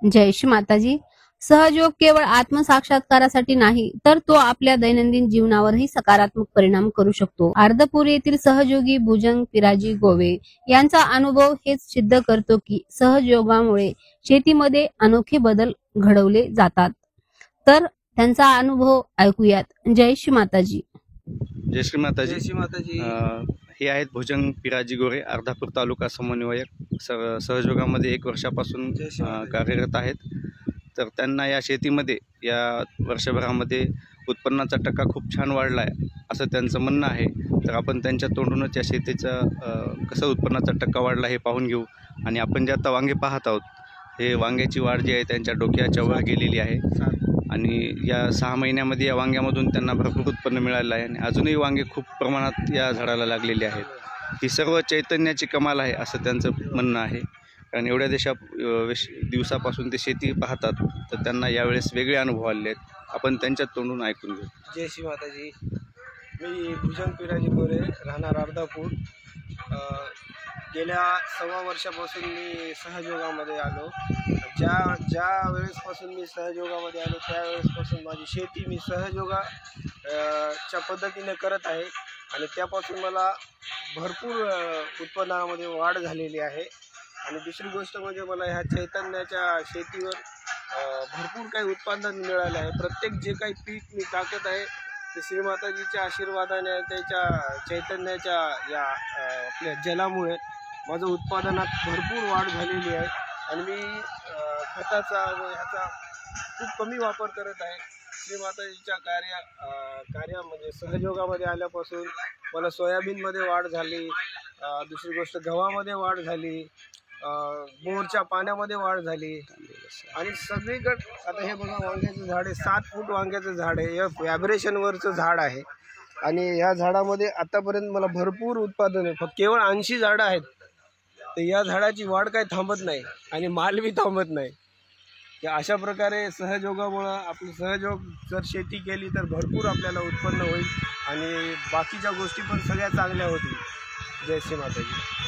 जय श्री माताजी. सहजयोग केवळ आत्मसाक्षात्कारासाठी नाही तर तो आपल्या दैनंदिन जीवनावरही सकारात्मक परिणाम करू शकतो. अर्धपूर येथील सहयोगी भुजंग पिराजी गोवे यांचा अनुभव हेच सिद्ध करतो की सहयोगामुळे शेतीमध्ये अनोखे बदल घडवले जातात. तर त्यांचा अनुभव ऐकूयात. जय श्री माताजी. जय श्री माताजी. जय श्री माताजी. हे आहेत भुजंग पिराजी गोरे, अर्धापूर तालुका समन्वयक. सहयोगामध्ये 1 वर्षापासून कार्यरत आहेत. तर त्यांना या शेतीमध्ये या वर्षभरामध्ये उत्पन्नाचा टक्का खूप छान वाढला आहे असं त्यांचं म्हणणं आहे. तर आपण त्यांच्या तोंडूनच या शेतीचा कसं उत्पन्नाचा टक्का वाढला हे पाहून घेऊ. आणि आपण जे आता वांगे पाहत आहोत, हे वांग्याची वाढ जी आहे त्यांच्या डोक्याच्या वर गेलेली आहे. आणि या 6 महिन्यामध्ये या वांग्यामधून त्यांना भरपूर उत्पन्न मिळालं आहे. आणि अजूनही वांगे खूप प्रमाणात या झाडाला लागलेले आहेत. ही सर्व चैतन्याची कमाल आहे असं त्यांचं म्हणणं आहे. कारण एवढ्या दिवसापासून ते शेती पाहतात, तर त्यांना यावेळेस वेगळे अनुभव आले आहेत. आपण त्यांच्या तोंडून ऐकून घेऊ. जय श्री माताजी. मी भुजंग पिराजी गोरे, राहणार अर्धापूर. गेल्या 1.25 वर्षापासून मी सहयोगामध्ये आलो. ज्या वेळेसपासून मी सहयोगामध्ये आलो त्यावेळेसपासून माझी शेती मी च्या पद्धतीने करत आहे. आणि त्यापासून मला भरपूर उत्पन्नामध्ये वाढ झालेली आहे. आणि दुसरी गोष्ट म्हणजे मला ह्या चैतन्याच्या शेतीवर भरपूर काही उत्पादन मिळालं आहे. प्रत्येक जे काही पीक मी टाकत आहे ते श्रीमाताजीच्या आशीर्वादाने, त्याच्या चैतन्याच्या या आपल्या जलामुळे माझं उत्पादनात भरपूर वाढ झालेली आहे. आणि मी खताचा व ह्याचा खूप कमी वापर करत आहे. श्रीमाताजीच्या कार्य म्हणजे सहयोगामध्ये आल्यापासून मला सोयाबीनमध्ये वाढ झाली, दुसरी गोष्ट गव्हामध्ये वाढ झाली, बोरच्या पाण्यामध्ये वाढ झाली. आणि सगळीकडे आता हे बघा, वांग्याचं झाड आहे, 7 फूट वांग्याचं झाड आहे, व्हायब्रेशनवरचं झाड आहे. आणि ह्या झाडामध्ये आतापर्यंत मला भरपूर उत्पादन आहे. फक्त केवळ 80 झाडं आहेत. तर या झाडाची वाढ काही थांबत नाही आणि माल बी थांबत नाही. की अशा प्रकारे सहयोगामुळं आपली सहयोग जर शेती केली तर भरपूर आपल्याला उत्पन्न होईल आणि बाकीच्या गोष्टी पण सगळ्या चांगल्या होतील. जय श्री माताजी.